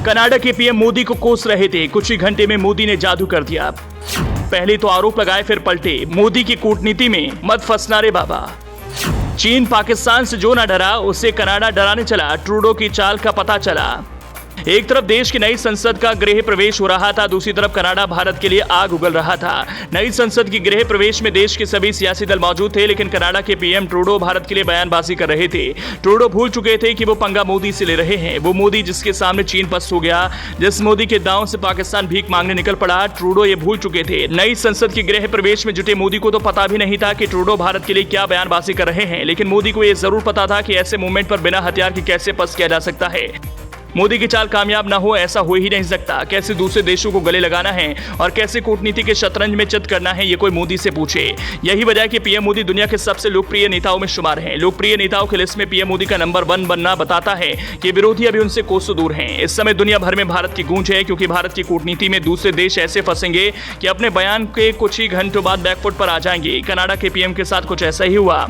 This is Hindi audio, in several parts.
कनाडा के पीएम मोदी को कोस रहे थे, कुछ ही घंटे में मोदी ने जादू कर दिया। पहले तो आरोप लगाए फिर पलटे, मोदी की कूटनीति में मत फंसना रे बाबा। चीन पाकिस्तान से जो न डरा उसे कनाडा डराने चला, ट्रूडो की चाल का पता चला। एक तरफ देश की नई संसद का गृह प्रवेश हो रहा था, दूसरी तरफ कनाडा भारत के लिए आग उगल रहा था। नई संसद की गृह प्रवेश में देश के सभी सियासी दल मौजूद थे, लेकिन कनाडा के पीएम ट्रूडो भारत के लिए बयानबाजी कर रहे थे। ट्रूडो भूल चुके थे कि वो पंगा मोदी से ले रहे हैं, वो मोदी जिसके सामने चीन पस्त हो गया, जिस मोदी के दांव से पाकिस्तान भीख मांगने निकल पड़ा। ट्रूडो ये भूल चुके थे। नई संसद की गृह प्रवेश में जुटे मोदी को तो पता भी नहीं था कि ट्रूडो भारत के लिए क्या बयानबाजी कर रहे हैं, लेकिन मोदी को यह जरूर पता था कि ऐसे मूवमेंट पर बिना हथियार के कैसे पस्त किया जा सकता है। मोदी की चाल कामयाब ना हो ऐसा हो ही नहीं सकता। कैसे दूसरे देशों को गले लगाना है और कैसे कूटनीति के शतरंज में चित करना है, ये कोई मोदी से पूछे। यही वजह है कि पीएम मोदी दुनिया के सबसे लोकप्रिय नेताओं में शुमार हैं। लोकप्रिय नेताओं की लिस्ट में पीएम मोदी का नंबर 1 बनना बताता है कि विरोधी अभी उनसे कोसों दूर हैं। इस समय दुनिया भर में भारत की गूंज है, क्योंकि भारत की कूटनीति में दूसरे देश ऐसे फंसेंगे कि अपने बयान के कुछ ही घंटों बाद बैकफुट पर आ जाएंगे। कनाडा के पीएम के साथ कुछ ऐसा ही हुआ।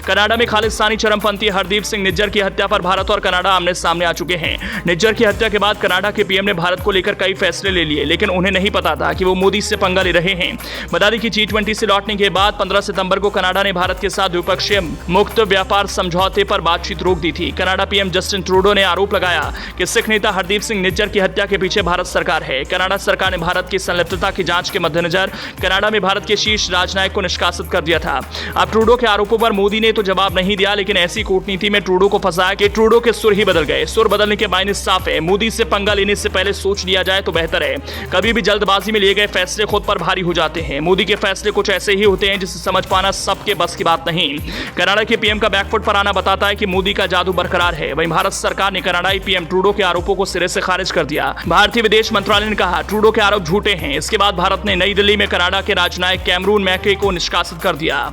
कनाडा में खालिस्तानी चरमपंथी हरदीप सिंह निज्जर की हत्या पर भारत और कनाडा आमने सामने आ चुके हैं। निज्जर की हत्या के बाद कनाडा के पीएम ने भारत को लेकर कई फैसले ले लिए, लेकिन उन्हें नहीं पता था कि वो मोदी से पंगा ले रहे हैं। बता दें कि G20 से लौटने के बाद 15 सितंबर को कनाडा ने भारत के साथ द्विपक्षीय मुक्त व्यापार समझौते पर बातचीत रोक दी थी। कनाडा पीएम जस्टिन ट्रूडो ने आरोप लगाया कि सिख नेता हरदीप सिंह निज्जर की हत्या के पीछे भारत सरकार है। कनाडा सरकार ने भारत की संलिप्तता की जांच के मद्देनजर कनाडा में भारत के शीर्ष राजनयिक को निष्कासित कर दिया था। अब ट्रूडो के आरोपों पर मोदी ने तो जवाब नहीं दिया, लेकिन ऐसी कूटनीति में ट्रूडो को फंसाया कि ट्रूडो के सुर ही बदल गए। सुर बदलने के मायने साफ है, मोदी से पंगा लेने से पहले सोच लिया जाए तो बेहतर है। कभी भी जल्दबाजी में लिए गए फैसले खुद पर भारी हो जाते हैं। मोदी के फैसले कुछ ऐसे ही होते हैं जिसे समझ पाना सबके बस की बात नहीं। कनाडा के पीएम का बैकफुट पर आना बताता है कि मोदी का जादू बरकरार है। वहीं भारत सरकार ने कनाडाई पीएम ट्रूडो के आरोपों को सिरे से खारिज कर दिया। भारतीय विदेश मंत्रालय ने कहा ट्रूडो के आरोप झूठे हैं। इसके बाद भारत ने नई दिल्ली में कनाडा के राजनयिक कैमरून मैके को निष्कासित कर दिया।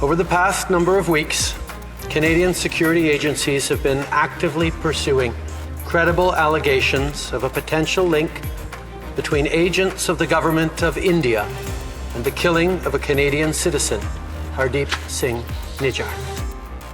Over the past number of weeks, Canadian security agencies have been actively pursuing credible allegations of a potential link between agents of the government of India and the killing of a Canadian citizen, Hardeep Singh Nijjar.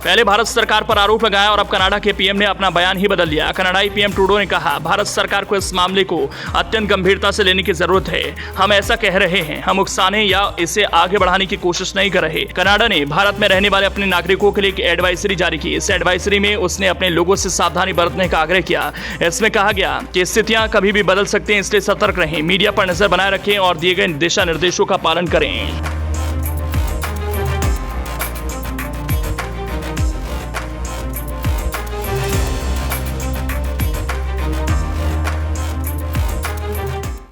पहले भारत सरकार पर आरोप लगाया और अब कनाडा के पीएम ने अपना बयान ही बदल लिया। कनाडाई पीएम ट्रूडो ने कहा भारत सरकार को इस मामले को अत्यंत गंभीरता से लेने की जरूरत है। हम ऐसा कह रहे हैं, हम उकसाने या इसे आगे बढ़ाने की कोशिश नहीं कर रहे। कनाडा ने भारत में रहने वाले अपने नागरिकों के लिए एक एडवाइजरी जारी की। इस एडवाइजरी में उसने अपने लोगों से सावधानी बरतने का आग्रह किया। इसमें कहा गया कि स्थितियां कभी भी बदल सकती हैं, इसलिए सतर्क रहें, मीडिया पर नजर बनाए रखें और दिए गए दिशा निर्देशों का पालन करें।